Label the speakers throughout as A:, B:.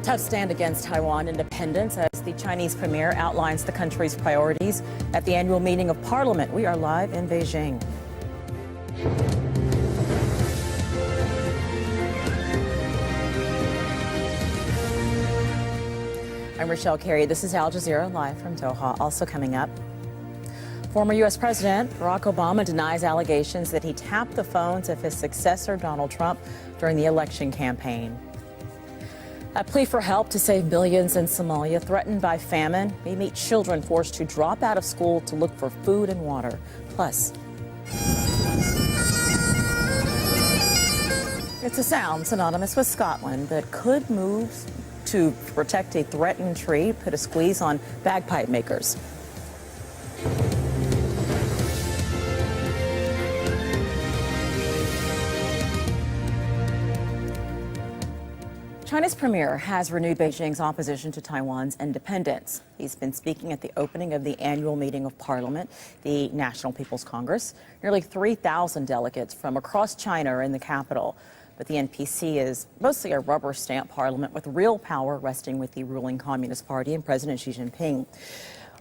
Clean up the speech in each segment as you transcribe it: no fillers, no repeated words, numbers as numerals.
A: Tough stand against Taiwan independence as the Chinese premier outlines the country's priorities at the annual meeting of Parliament. We are live in Beijing. I'm Rochelle Carey. This is Al Jazeera live from Doha. Also coming up, former U.S. President Barack Obama denies allegations that he tapped the phones of his successor, Donald Trump, during the election campaign. A plea for help to save millions in Somalia threatened by famine. We meet children forced to drop out of school to look for food and water. Plus, it's a sound synonymous with Scotland that could move to protect a threatened tree, put a squeeze on bagpipe makers. China's premier has renewed Beijing's opposition to Taiwan's independence. He's been speaking at the opening of the annual meeting of Parliament, the National People's Congress. Nearly 3,000 delegates from across China are in the capital. But the NPC is mostly a rubber stamp parliament with real power resting with the ruling Communist Party and President Xi Jinping.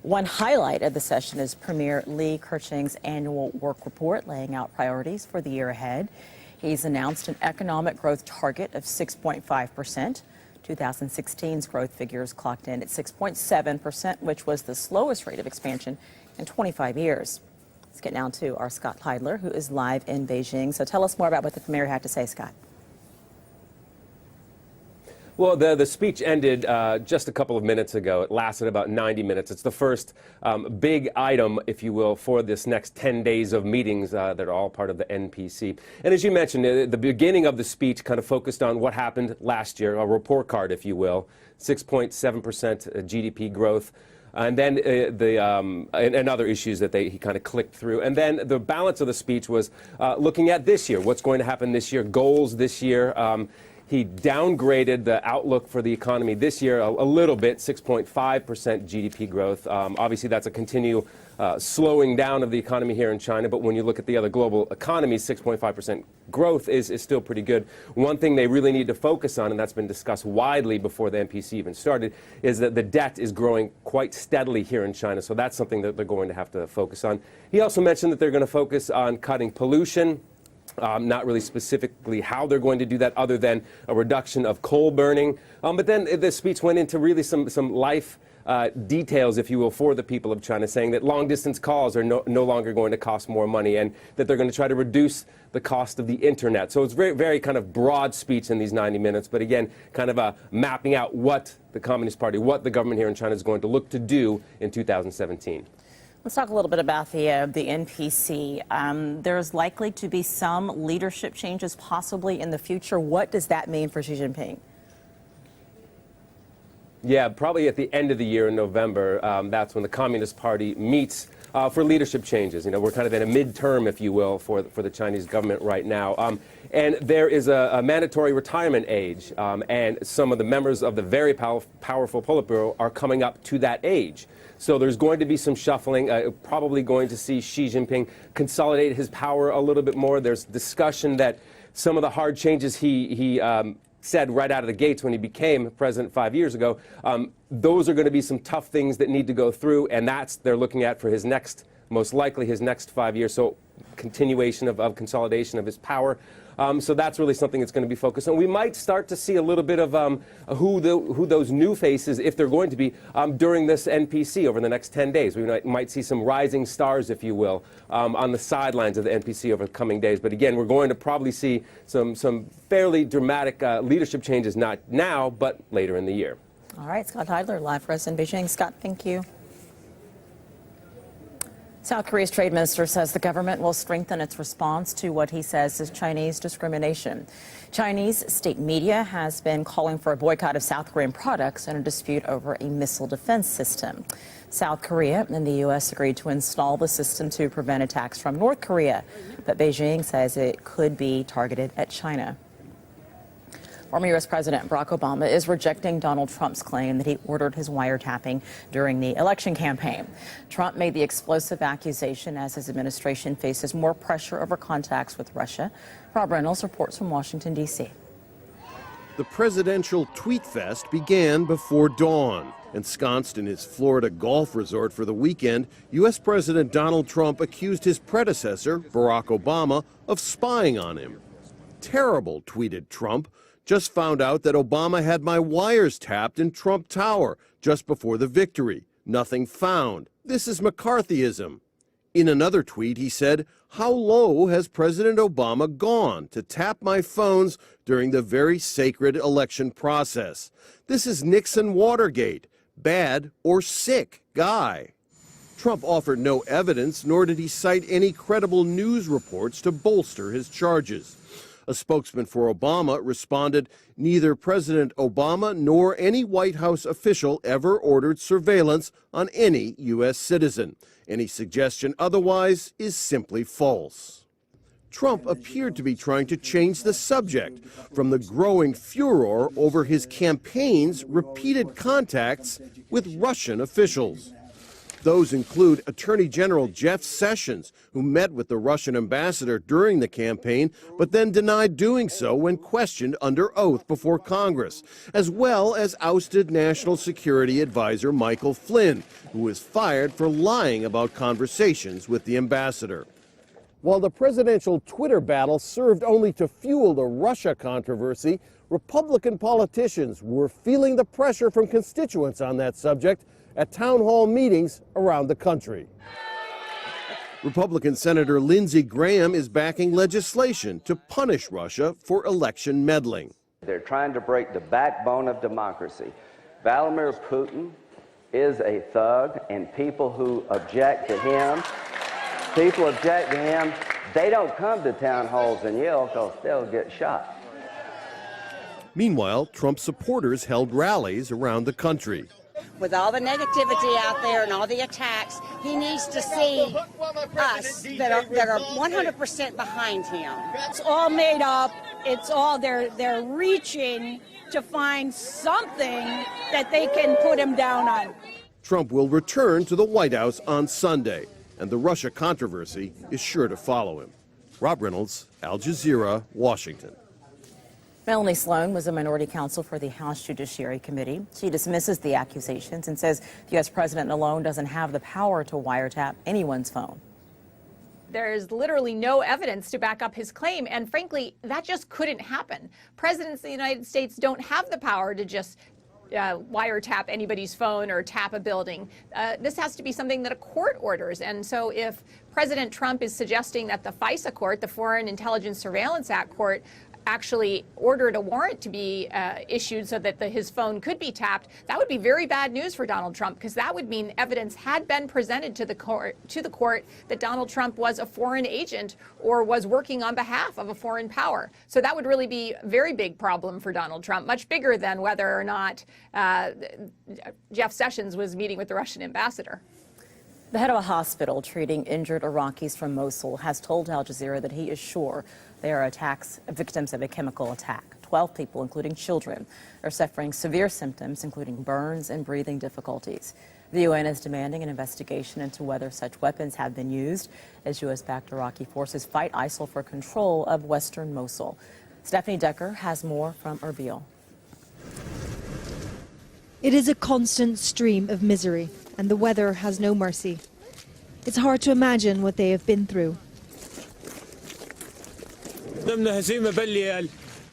A: One highlight of the session is Premier Li Keqiang's annual work report laying out priorities for the year ahead. He's announced an economic growth target of 6.5%. 2016's growth figures clocked in at 6.7%, which was the slowest rate of expansion in 25 years. Let's get now to our Scott Heidler, who is live in Beijing. So tell us more about what the premier had to say, Scott.
B: Well, the speech ended just a couple of minutes ago. It lasted about 90 minutes. It's the first big item, if you will, for this next 10 days of meetings that are all part of the NPC. And as you mentioned, the beginning of the speech kind of focused on what happened last year, a report card, if you will, 6.7% GDP growth. And then and other issues that he kind of clicked through. And then the balance of the speech was looking at this year, what's going to happen this year, goals this year. He downgraded the outlook for the economy this year a little bit, 6.5% GDP growth. Obviously, that's a continual slowing down of the economy here in China. But when you look at the other global economies, 6.5% growth is still pretty good. One thing they really need to focus on, and that's been discussed widely before the NPC even started, is that the debt is growing quite steadily here in China. So that's something that they're going to have to focus on. He also mentioned that they're going to focus on cutting pollution. Not really specifically how they're going to do that other than a reduction of coal burning. But then the speech went into really some life details, if you will, for the people of China, saying that long-distance calls are no longer going to cost more money and that they're going to try to reduce the cost of the Internet. So it's very kind of broad speech in these 90 minutes, but again, kind of mapping out what the Communist Party, what the government here in China is going to look to do in 2017.
A: Let's talk a little bit about the NPC. There's likely to be some leadership changes possibly in the future. What does that mean for Xi Jinping?
B: Yeah, probably at the end of the year in November, that's when the Communist Party meets for leadership changes. You know, we're kind of in a midterm, if you will, for the Chinese government right now. And there is a mandatory retirement age, and some of the members of the very powerful Politburo are coming up to that age. So there's going to be some shuffling, probably going to see Xi Jinping consolidate his power a little bit more. There's discussion that some of the hard changes he said right out of the gates when he became president 5 years ago, those are going to be some tough things that need to go through, and they're looking at for his next, most likely his next 5 years. So continuation of consolidation of his power. So that's really something that's going to be focused on. We might start to see a little bit of who those new faces, if they're going to be, during this NPC over the next 10 days. We might see some rising stars, if you will, on the sidelines of the NPC over the coming days. But again, we're going to probably see some fairly dramatic leadership changes, not now, but later in the year.
A: All right, Scott Heidler, live for us in Beijing. Scott, thank you. South Korea's trade minister says the government will strengthen its response to what he says is Chinese discrimination. Chinese state media has been calling for a boycott of South Korean products in a dispute over a missile defense system. South Korea and the U.S. agreed to install the system to prevent attacks from North Korea, but Beijing says it could be targeted at China. Former U.S. President Barack Obama is rejecting Donald Trump's claim that he ordered his wiretapping during the election campaign. Trump made the explosive accusation as his administration faces more pressure over contacts with Russia. Rob Reynolds reports from Washington, D.C.
C: The presidential tweet fest began before dawn. Ensconced in his Florida golf resort for the weekend, U.S. President Donald Trump accused his predecessor, Barack Obama, of spying on him. Terrible, tweeted Trump. Just found out that Obama had my wires tapped in Trump Tower just before the victory. Nothing found. This is McCarthyism. In another tweet, he said, "How low has President Obama gone to tap my phones during the very sacred election process? This is Nixon Watergate. Bad or sick guy." Trump offered no evidence, nor did he cite any credible news reports to bolster his charges. A spokesman for Obama responded, "Neither President Obama nor any White House official ever ordered surveillance on any U.S. citizen. Any suggestion otherwise is simply false." Trump appeared to be trying to change the subject from the growing furor over his campaign's repeated contacts with Russian officials. Those include Attorney General Jeff Sessions, who met with the Russian ambassador during the campaign, but then denied doing so when questioned under oath before Congress, as well as ousted National Security Advisor Michael Flynn, who was fired for lying about conversations with the ambassador. While the presidential Twitter battle served only to fuel the Russia controversy, Republican politicians were feeling the pressure from constituents on that subject at town hall meetings around the country. Republican Senator Lindsey Graham is backing legislation to punish Russia for election meddling.
D: They're trying to break the backbone of democracy. Vladimir Putin is a thug, and people who object to him, they don't come to town halls and yell because they'll get shot.
C: Meanwhile, Trump supporters held rallies around the country.
E: With all the negativity out there and all the attacks, he needs to see us that are 100% behind him.
F: It's all made up. It's all they're reaching to find something that they can put him down on.
C: Trump will return to the White House on Sunday, and the Russia controversy is sure to follow him. Rob Reynolds, Al Jazeera, Washington.
A: Melanie Sloan was a minority counsel for the House Judiciary Committee. She dismisses the accusations and says the U.S. president alone doesn't have the power to wiretap anyone's phone.
G: There's literally no evidence to back up his claim, and frankly, that just couldn't happen. Presidents of the United States don't have the power to just wiretap anybody's phone or tap a building. This has to be something that a court orders, and so if President Trump is suggesting that the FISA court, the Foreign Intelligence Surveillance Act court, actually ordered a warrant to be issued so that his phone could be tapped, that would be very bad news for Donald Trump, because that would mean evidence had been presented to the court that Donald Trump was a foreign agent or was working on behalf of a foreign power. So that would really be a very big problem for Donald Trump, much bigger than whether or not Jeff Sessions was meeting with the Russian ambassador.
A: The head of a hospital treating injured Iraqis from Mosul has told Al Jazeera that he is sure they are victims of a chemical attack. 12 people, including children, are suffering severe symptoms, including burns and breathing difficulties. The UN is demanding an investigation into whether such weapons have been used as U.S.-backed Iraqi forces fight ISIL for control of western Mosul. Stephanie Decker has more from Erbil.
H: It is a constant stream of misery, and the weather has no mercy. It's hard to imagine what they have been through.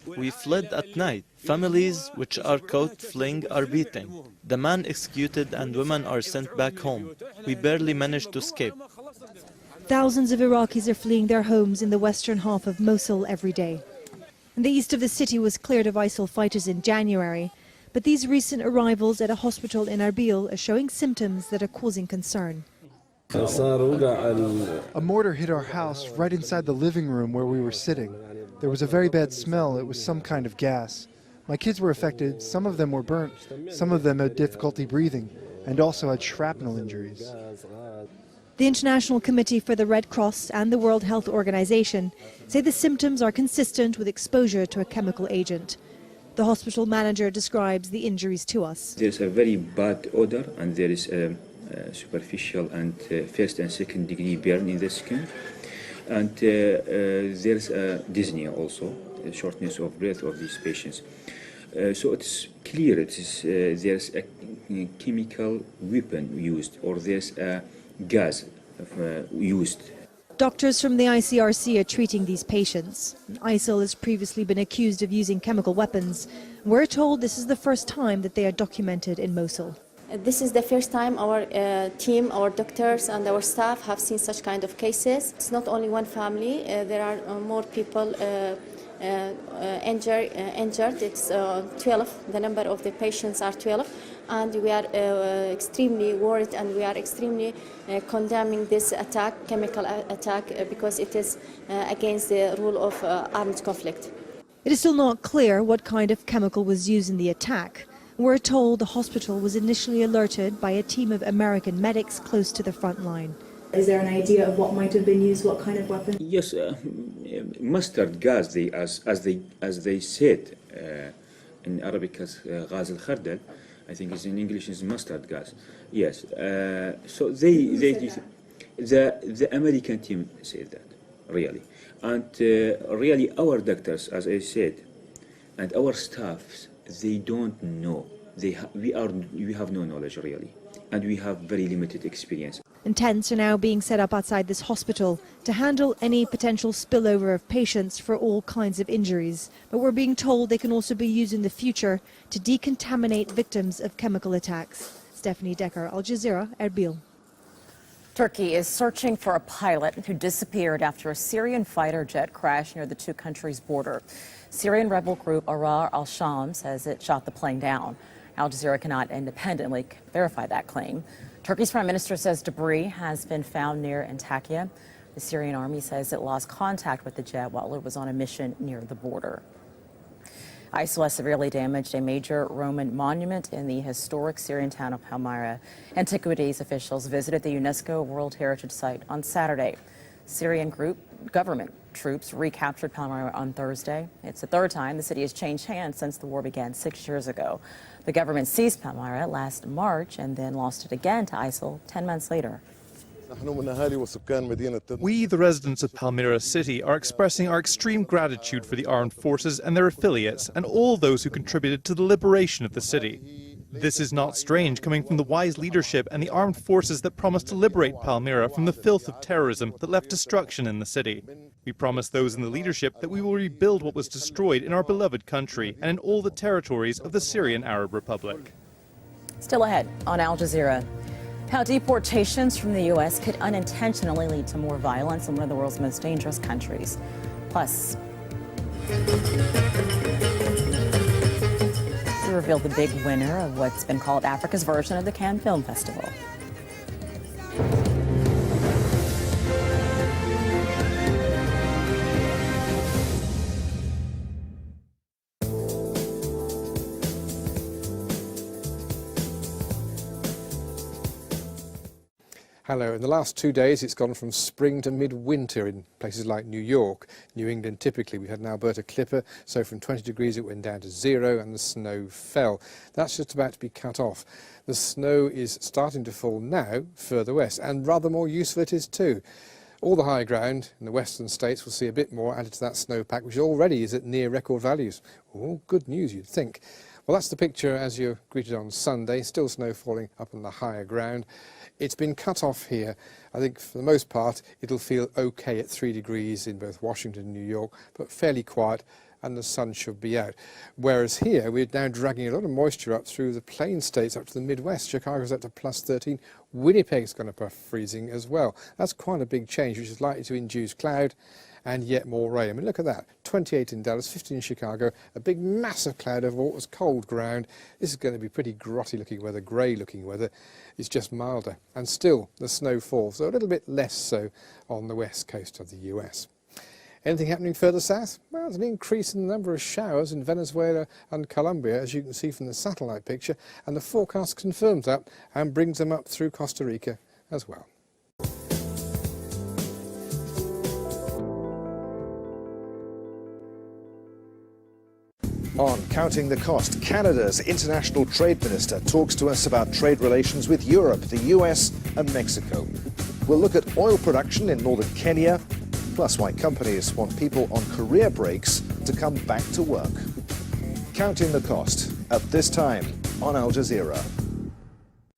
I: We fled at night. Families which are caught fleeing are beaten. The man executed and women are sent back home. We barely managed to escape.
H: Thousands of Iraqis are fleeing their homes in the western half of Mosul every day. And the east of the city was cleared of ISIL fighters in January, but these recent arrivals at a hospital in Erbil are showing symptoms that are causing concern.
J: A mortar hit our house right inside the living room where we were sitting. There was a very bad smell. It was some kind of gas. My kids were affected. Some of them were burnt. Some of them had difficulty breathing and also had shrapnel injuries.
H: The International Committee for the Red Cross and the World Health Organization say the symptoms are consistent with exposure to a chemical agent. The hospital manager describes the injuries to us.
K: There's a very bad odor, and there is a superficial and first and second degree burn in the skin. And there's dyspnea also, shortness of breath of these patients. So it's clear there's a chemical weapon used, or there's a gas used.
H: Doctors from the ICRC are treating these patients. ISIL has previously been accused of using chemical weapons. We're told this is the first time that they are documented in Mosul.
L: This is the first time our team, our doctors and our staff have seen such kind of cases. It's not only one family, there are more people injured. It's 12, the number of the patients are 12, and we are extremely worried and we are extremely condemning this attack, chemical attack, because it is against the rule of armed conflict.
H: It is still not clear what kind of chemical was used in the attack. We're told the hospital was initially alerted by a team of American medics close to the front line.
M: Is there an idea of what might have been used, what kind of weapon?
K: Yes, mustard gas, as they said in Arabic as ghaz al-khardal, I think it's in English is mustard gas. Yes, so the American team said that, really. And really our doctors, as I said, and our staffs, they don't know. We have no knowledge, really, and we have very limited experience.
H: And tents are now being set up outside this hospital to handle any potential spillover of patients for all kinds of injuries. But we're being told they can also be used in the future to decontaminate victims of chemical attacks. Stephanie Decker, Aljazeera, Erbil.
A: Turkey is searching for a pilot who disappeared after a Syrian fighter jet crashed near the two countries' border. Syrian rebel group Ahrar al-Sham says it shot the plane down. Al Jazeera cannot independently verify that claim. Turkey's prime minister says debris has been found near Antakya. The Syrian army says it lost contact with the jet while it was on a mission near the border. ISIL has severely damaged a major Roman monument in the historic Syrian town of Palmyra. Antiquities officials visited the UNESCO World Heritage Site on Saturday. Syrian government troops recaptured Palmyra on Thursday. It's the third time the city has changed hands since the war began 6 years ago. The government seized Palmyra last March and then lost it again to ISIL 10 months later.
N: We, the residents of Palmyra City, are expressing our extreme gratitude for the armed forces and their affiliates and all those who contributed to the liberation of the city. This is not strange, coming from the wise leadership and the armed forces that promised to liberate Palmyra from the filth of terrorism that left destruction in the city. We promise those in the leadership that we will rebuild what was destroyed in our beloved country and in all the territories of the Syrian Arab Republic.
A: Still ahead on Al Jazeera, how deportations from the U.S. could unintentionally lead to more violence in one of the world's most dangerous countries. Plus, we reveal the big winner of what's been called Africa's version of the Cannes Film Festival.
O: Hello. In the last 2 days, it's gone from spring to midwinter in places like New York. New England, typically, we had an Alberta clipper, so from 20 degrees it went down to 0 and the snow fell. That's just about to be cut off. The snow is starting to fall now further west, and rather more useful it is too. All the high ground in the western states will see a bit more added to that snowpack, which already is at near record values. All good news, you'd think. Well, that's the picture as you're greeted on Sunday. Still snow falling up on the higher ground. It's been cut off here. I think for the most part it'll feel okay at 3 degrees in both Washington and New York, but fairly quiet, and the sun should be out. Whereas here we're now dragging a lot of moisture up through the plain states up to the Midwest. Chicago's up to +13. Winnipeg's gone above freezing as well. That's quite a big change, which is likely to induce cloud and yet more rain. I mean, look at that. 28 in Dallas, 15 in Chicago, a big massive cloud over what was cold ground. This is going to be pretty grotty looking weather, grey looking weather. It's just milder. And still the snow falls, so a little bit less so on the west coast of the US. Anything happening further south? Well, there's an increase in the number of showers in Venezuela and Colombia, as you can see from the satellite picture, and the forecast confirms that and brings them up through Costa Rica as well.
P: On Counting the Cost, Canada's international trade minister talks to us about trade relations with Europe, the US and Mexico. We'll look at oil production in northern Kenya, plus why companies want people on career breaks to come back to work. Counting the cost at this time on Al Jazeera.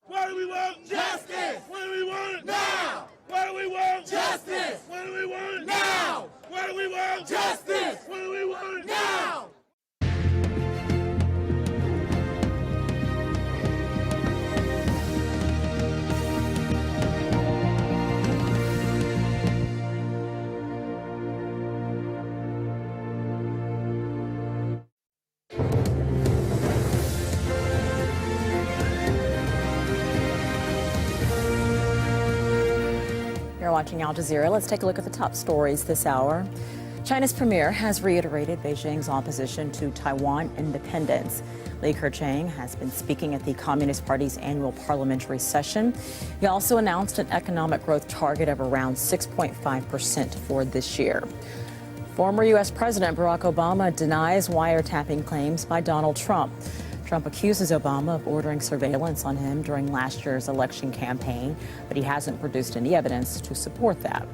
Q: What do we want? Justice! What do we want? Now! What do we want? Justice! What do we want? Now! What do we want? Justice! What do we want? Now!
A: You're watching Al Jazeera. Let's take a look at the top stories this hour. China's premier has reiterated Beijing's opposition to Taiwan independence. Li Keqiang has been speaking at the Communist Party's annual parliamentary session. He also announced an economic growth target of around 6.5% for this year. Former U.S. President Barack Obama denies wiretapping claims by Donald Trump. Trump accuses Obama of ordering surveillance on him during last year's election campaign, but he hasn't produced any evidence to support that.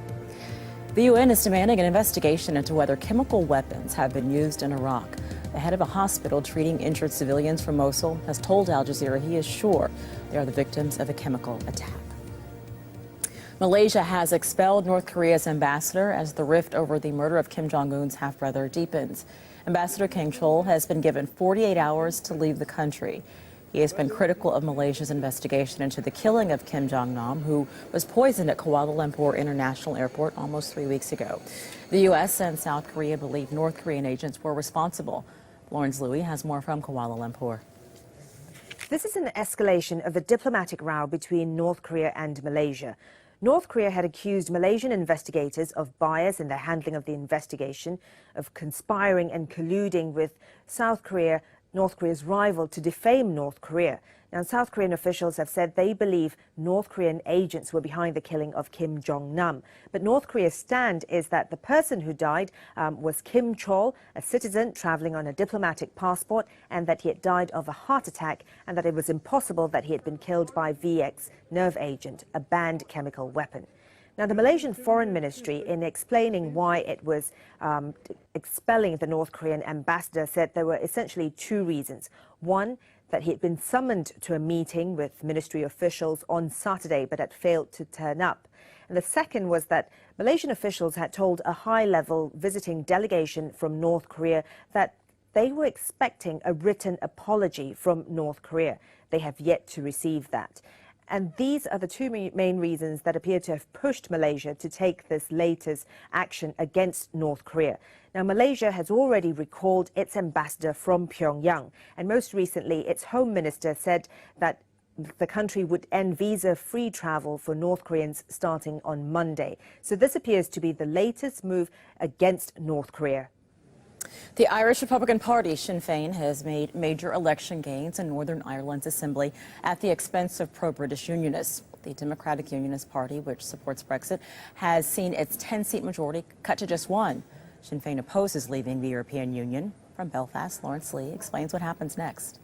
A: The UN is demanding an investigation into whether chemical weapons have been used in Iraq. The head of a hospital treating injured civilians from Mosul has told Al Jazeera he is sure they are the victims of a chemical attack. Malaysia has expelled North Korea's ambassador as the rift over the murder of Kim Jong-un's half-brother deepens. Ambassador Kang Chol has been given 48 hours to leave the country. He has been critical of Malaysia's investigation into the killing of Kim Jong-nam, who was poisoned at Kuala Lumpur International Airport almost 3 weeks ago. The U.S. and South Korea believe North Korean agents were responsible. Lawrence Louie has more from Kuala Lumpur.
R: This is an escalation of a diplomatic row between North Korea and Malaysia. North Korea had accused Malaysian investigators of bias in their handling of the investigation, of conspiring and colluding with South Korea, North Korea's rival, to defame North Korea. Now, South Korean officials have said they believe North Korean agents were behind the killing of Kim Jong-nam. But North Korea's stand is that the person who died was Kim Chol, a citizen traveling on a diplomatic passport, and that he had died of a heart attack, and that it was impossible that he had been killed by VX nerve agent, a banned chemical weapon. Now, the Malaysian Foreign Ministry, in explaining why it was expelling the North Korean ambassador, said there were essentially two reasons. One, that he had been summoned to a meeting with ministry officials on Saturday but had failed to turn up. And the second was that Malaysian officials had told a high-level visiting delegation from North Korea that they were expecting a written apology from North Korea. They have yet to receive that. And these are the two main reasons that appear to have pushed Malaysia to take this latest action against North Korea. Now, Malaysia has already recalled its ambassador from Pyongyang, and most recently, its home minister said that the country would end visa-free travel for North Koreans starting on Monday. So this appears to be the latest move against North Korea.
A: The Irish Republican Party, Sinn Féin, has made major election gains in Northern Ireland's Assembly at the expense of pro-British Unionists. The Democratic Unionist Party, which supports Brexit, has seen its 10-seat majority cut to just one. Sinn Féin opposes leaving the European Union. From Belfast, Lawrence Lee explains what happens next.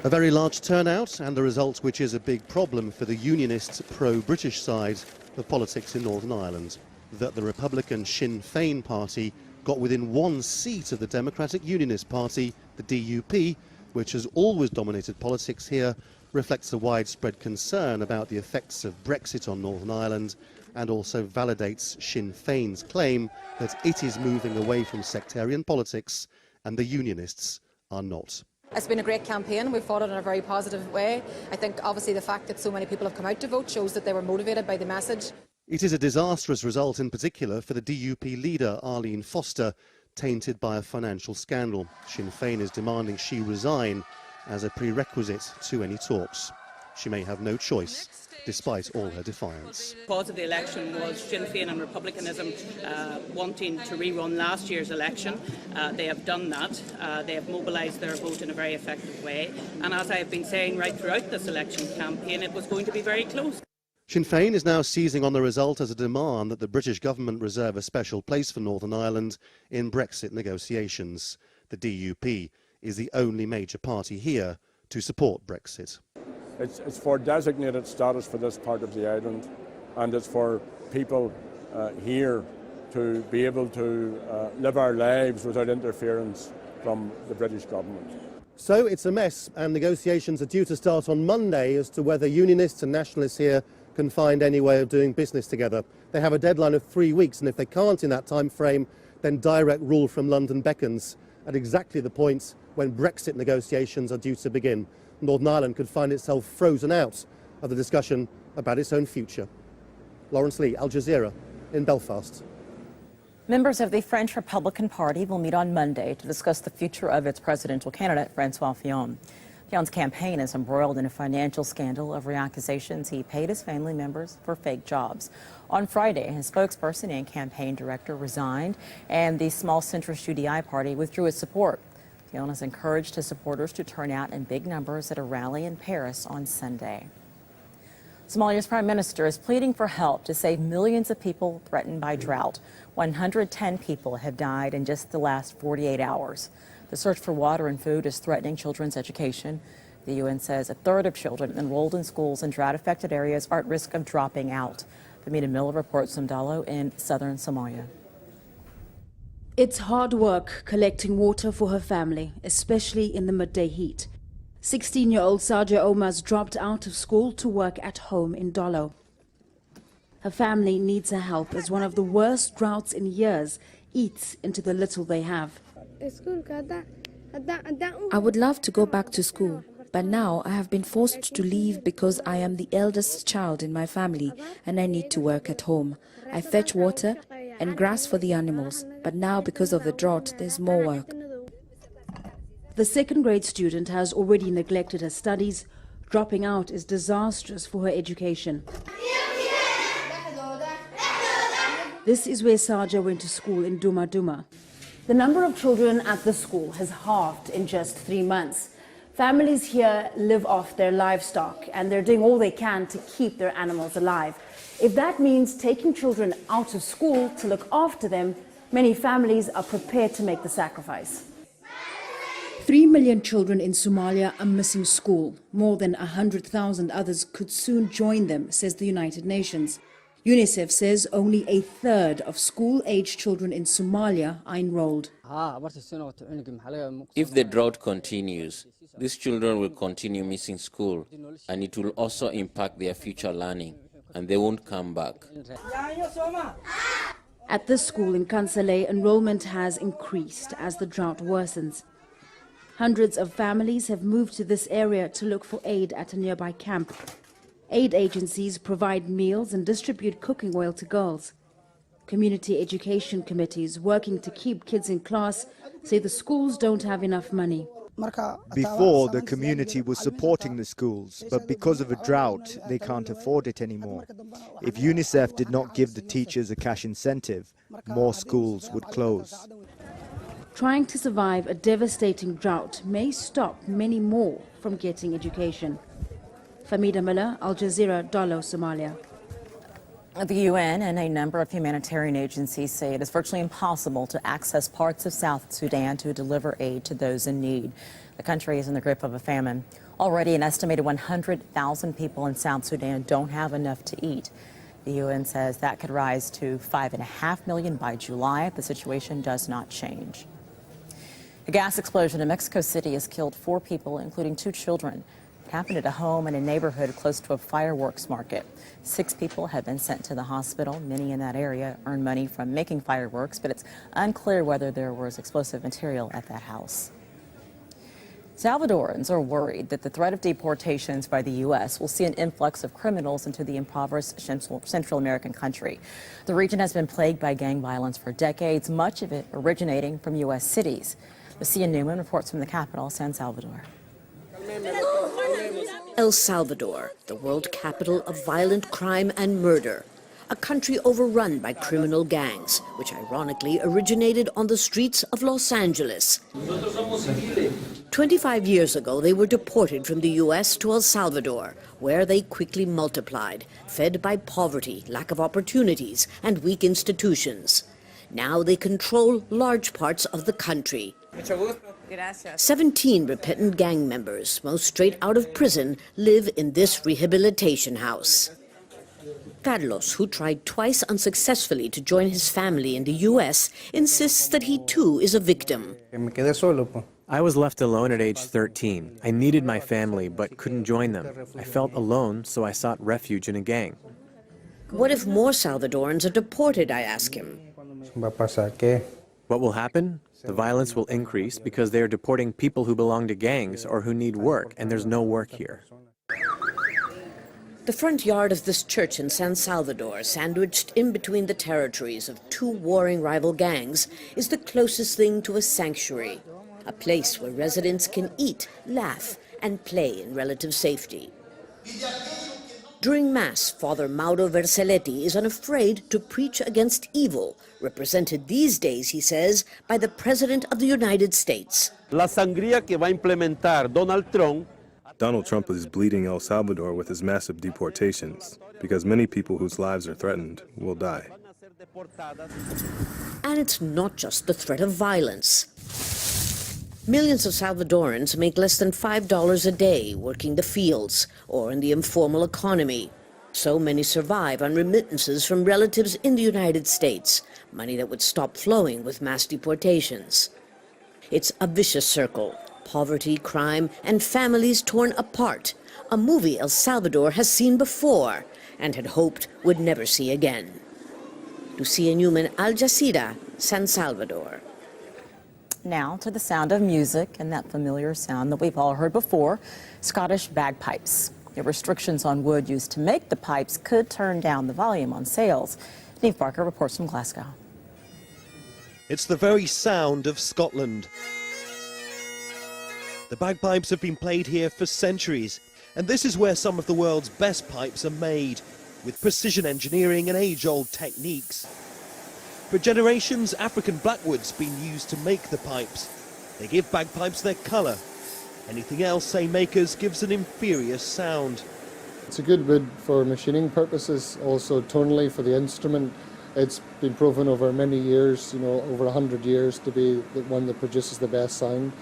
S: A very large turnout and the result which is a big problem for the Unionist pro-British side of politics in Northern Ireland, that the Republican Sinn Féin party got within 1 seat of the Democratic Unionist Party, the DUP, which has always dominated politics here, reflects a widespread concern about the effects of Brexit on Northern Ireland and also validates Sinn Féin's claim that it is moving away from sectarian politics and the Unionists are not.
T: It's been a great campaign. We've fought it in a very positive way. I think obviously the fact that so many people have come out to vote shows that they were motivated by the message.
S: It is a disastrous result in particular for the DUP leader, Arlene Foster, tainted by a financial scandal. Sinn Féin is demanding she resign as a prerequisite to any talks. She may have no choice, despite all her defiance.
U: The cause of the election was Sinn Féin and Republicanism wanting to rerun last year's election. They have done that. They have mobilised their vote in a very effective way. And as I have been saying right throughout this election campaign, it was going to be very close.
S: Sinn Féin is now seizing on the result as a demand that the British government reserve a special place for Northern Ireland in Brexit negotiations. The DUP is the only major party here to support Brexit.
V: It's for designated status for this part of the island, and it's for people here to be able to live our lives without interference from the British government.
S: So it's a mess, and negotiations are due to start on Monday as to whether unionists and nationalists here can find any way of doing business together. They have a deadline of 3 weeks, and if they can't in that time frame, then direct rule from London beckons at exactly the point when Brexit negotiations are due to begin. Northern Ireland could find itself frozen out of the discussion about its own future. Lawrence Lee, Al Jazeera, in Belfast.
A: Members of the French Republican Party will meet on Monday to discuss the future of its presidential candidate, François Fillon. Fillon's campaign is embroiled in a financial scandal over accusations he paid his family members for fake jobs. On Friday, his spokesperson and campaign director resigned, and the small centrist UDI party withdrew its support. Fillon has encouraged his supporters to turn out in big numbers at a rally in Paris on Sunday. Somalia's prime minister is pleading for help to save millions of people threatened by drought. 110 people have died in just the last 48 hours. The search for water and food is threatening children's education. The UN says a third of children enrolled in schools in drought-affected areas are at risk of dropping out. Famina Miller reports from Dalo in southern Somalia.
B: It's hard work collecting water for her family, especially in the midday heat. 16-year-old Saja Omar's dropped out of school to work at home in Dolo. Her family needs her help as one of the worst droughts in years eats into the little they have.
D: I would love to go back to school, but now I have been forced to leave because I am the eldest child in my family and I need to work at home. I fetch water and grass for the animals, but now because of the drought, there's more work.
B: The second-grade student has already neglected her studies. Dropping out is disastrous for her education. This is where Saja went to school in Duma Duma. The number of children at the school has halved in just 3 months. Families here live off their livestock and they're doing all they can to keep their animals alive. If that means taking children out of school to look after them, many families are prepared to make the sacrifice. 3 million children in Somalia are missing school. More than 100,000 others could soon join them, says the United Nations. UNICEF says only a third of school-aged children in Somalia are enrolled.
W: If the drought continues, these children will continue missing school, and it will also impact their future learning, and they won't come back.
B: At this school in Kansale, enrollment has increased as the drought worsens. Hundreds of families have moved to this area to look for aid at a nearby camp. Aid agencies provide meals and distribute cooking oil to girls. Community education committees working to keep kids in class say the schools don't have enough money.
X: Before, the community was supporting the schools, but because of a drought, they can't afford it anymore. If UNICEF did not give the teachers a cash incentive, more schools would close.
B: Trying to survive a devastating drought may stop many more from getting education. Famina Miller, Al Jazeera, Dalo, Somalia.
A: The UN and a number of humanitarian agencies say it is virtually impossible to access parts of South Sudan to deliver aid to those in need. The country is in the grip of a famine. Already, an estimated 100,000 people in South Sudan don't have enough to eat. The UN says that could rise to 5.5 million by July if the situation does not change. A gas explosion in Mexico City has killed 4 people, including 2 children. It happened at a home in a neighborhood close to a fireworks market. 6 people have been sent to the hospital. Many in that area earn money from making fireworks, but it's unclear whether there was explosive material at that house. Salvadorans are worried that the threat of deportations by the U.S. will see an influx of criminals into the impoverished Central American country. The region has been plagued by gang violence for decades, much of it originating from U.S. cities. Lucia Newman reports from the capital, San Salvador.
Y: El Salvador, the world capital of violent crime and murder. A country overrun by criminal gangs, which ironically originated on the streets of Los Angeles. 25 years ago, they were deported from the U.S. to El Salvador, where they quickly multiplied, fed by poverty, lack of opportunities, and weak institutions. Now they control large parts of the country. 17 repentant gang members, most straight out of prison, live in this rehabilitation house. Carlos, who tried twice unsuccessfully to join his family in the U.S., insists that he too is a victim.
C: I was left alone at age 13. I needed my family but couldn't join them. I felt alone, so I sought refuge in a gang.
Y: What if more Salvadorans are deported, I ask him.
C: What will happen? The violence will increase because they are deporting people who belong to gangs or who need work, and there's no work here.
Y: The front yard of this church in San Salvador, sandwiched in between the territories of two warring rival gangs, is the closest thing to a sanctuary, a place where residents can eat, laugh, and play in relative safety. During Mass, Father Mauro Vercelletti is unafraid to preach against evil, represented these days, he says, by the President of the United States.
E: La sangría que va a implementar
F: Donald Trump is bleeding El Salvador with his massive deportations because many people whose lives are threatened will die.
Y: And it's not just the threat of violence. Millions of Salvadorans make less than $5 a day working the fields or in the informal economy. So many survive on remittances from relatives in the United States, money that would stop flowing with mass deportations. It's a vicious circle: poverty, crime, and families torn apart, a movie El Salvador has seen before and had hoped would never see again. Lucia Newman, Aljazeera, San Salvador.
A: Now to the sound of music, and that familiar sound that we've all heard before, Scottish bagpipes. The restrictions on wood used to make the pipes could turn down the volume on sales. Neve Barker reports from Glasgow.
S: It's the very sound of Scotland. The bagpipes have been played here for centuries, and this is where some of the world's best pipes are made, with precision engineering and age-old techniques. For generations, African blackwood's been used to make the pipes. They give bagpipes their colour. Anything else, say makers, gives an inferior sound.
G: It's a good wood for machining purposes, also tonally for the instrument. It's been proven over many years, over 100 years, to be the one that produces the best sound.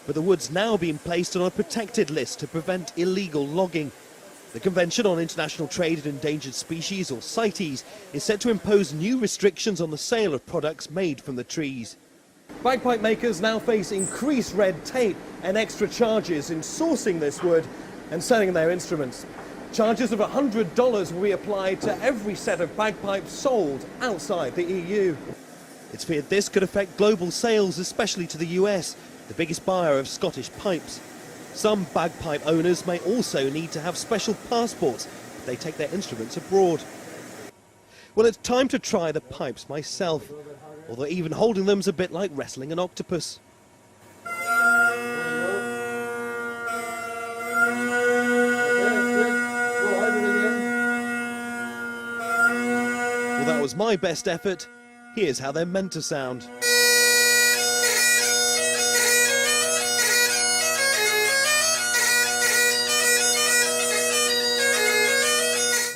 S: But the wood's now being placed on a protected list to prevent illegal logging. The Convention on International Trade in Endangered Species, or CITES, is set to impose new restrictions on the sale of products made from the trees. Bagpipe makers now face increased red tape and extra charges in sourcing this wood and selling their instruments. Charges of $100 will be applied to every set of bagpipes sold outside the EU. It's feared this could affect global sales, especially to the US, the biggest buyer of Scottish pipes. Some bagpipe owners may also need to have special passports if they take their instruments abroad. Well, it's time to try the pipes myself, although even holding them's a bit like wrestling an octopus. Well, that was my best effort. Here's how they're meant to sound.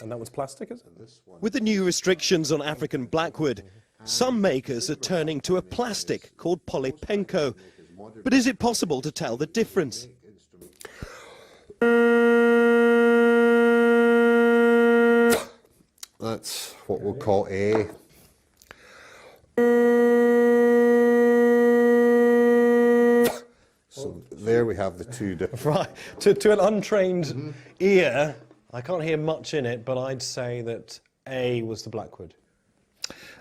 V: And that was plastic, is it?
S: With the new restrictions on African blackwood, some makers are turning to a plastic called polypenco. But is it possible to tell the difference?
I: That's what we'll call A. So there we have the two different...
V: Right, to an untrained ear, I can't hear much in it, but I'd say that A was the blackwood.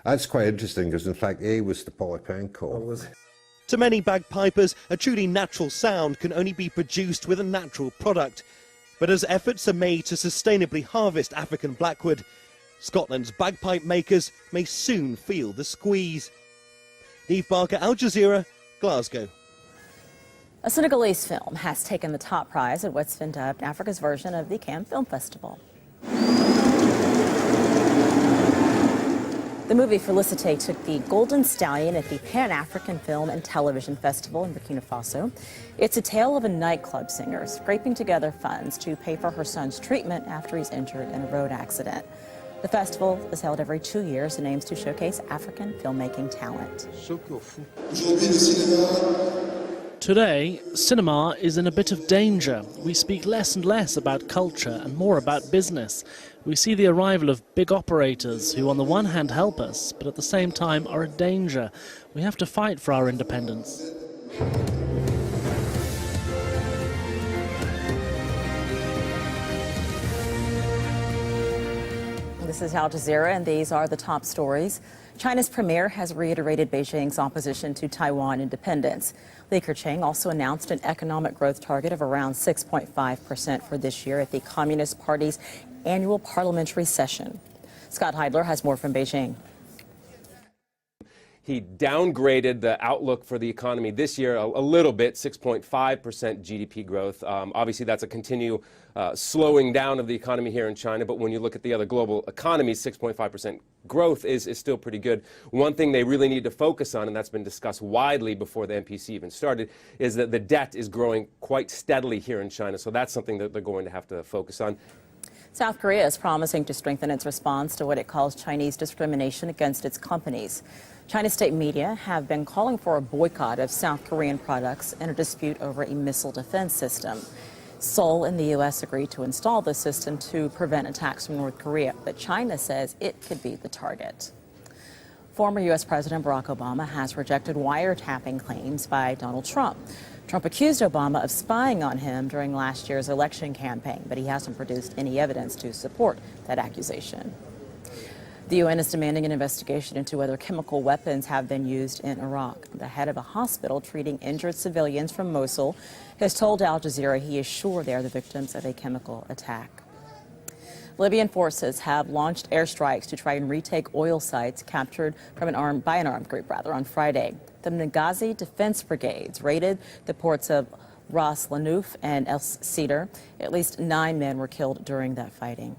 I: That's quite interesting, because in fact A was the polypenco.
S: To many bagpipers, a truly natural sound can only be produced with a natural product. But as efforts are made to sustainably harvest African blackwood, Scotland's bagpipe makers may soon feel the squeeze. Neve Barker, Al Jazeera, Glasgow.
A: A Senegalese film has taken the top prize at what's been dubbed Africa's version of the Cannes Film Festival. The movie Félicité took the Golden Stallion at the Pan-African Film and Television Festival in Burkina Faso. It's a tale of a nightclub singer scraping together funds to pay for her son's treatment after he's injured in a road accident. The festival is held every 2 years and aims to showcase African filmmaking talent.
H: Today, cinema is in a bit of danger. We speak less and less about culture and more about business. We see the arrival of big operators who on the one hand help us, but at the same time are a danger. We have to fight for our independence.
A: This is Aljazeera, and these are the top stories. China's premier has reiterated Beijing's opposition to Taiwan independence. Li Keqiang also announced an economic growth target of around 6.5% for this year at the Communist Party's annual parliamentary session. Scott Heidler has more from Beijing.
J: He downgraded the outlook for the economy this year a little bit, 6.5% GDP growth. Obviously, that's a continued slowing down of the economy here in China, but when you look at the other global economies, 6.5% growth is still pretty good. One thing they really need to focus on, and that's been discussed widely before the NPC even started, is that the debt is growing quite steadily here in China, so that's something that they're going to have to focus on.
A: South Korea is promising to strengthen its response to what it calls Chinese discrimination against its companies. China's state media have been calling for a boycott of South Korean products in a dispute over a missile defense system. Seoul and the U.S. agreed to install the system to prevent attacks from North Korea, but China says it could be the target. Former U.S. President Barack Obama has rejected wiretapping claims by Donald Trump. Trump accused Obama of spying on him during last year's election campaign, but he hasn't produced any evidence to support that accusation. The UN is demanding an investigation into whether chemical weapons have been used in Iraq. The head of a hospital treating injured civilians from Mosul has told Al Jazeera he is sure they are the victims of a chemical attack. Libyan forces have launched airstrikes to try and retake oil sites captured from by an armed group on Friday. The Benghazi Defense Brigades raided the ports of Ras Lanuf and El Cedar. At least 9 men were killed during that fighting.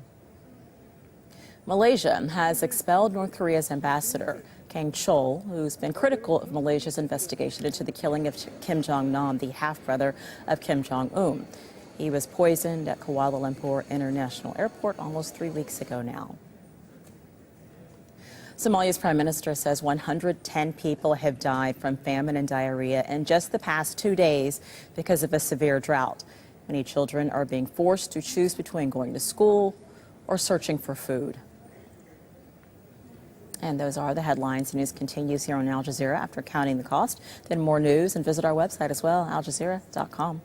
A: Malaysia has expelled North Korea's ambassador, Kang Chol, who's been critical of Malaysia's investigation into the killing of Kim Jong-nam, the half-brother of Kim Jong-un. He was poisoned at Kuala Lumpur International Airport almost 3 weeks ago now. Somalia's prime minister says 110 people have died from famine and diarrhea in just the past 2 days because of a severe drought. Many children are being forced to choose between going to school or searching for food. And those are the headlines. News continues here on Al Jazeera after counting the cost. Then more news, and visit our website as well, aljazeera.com.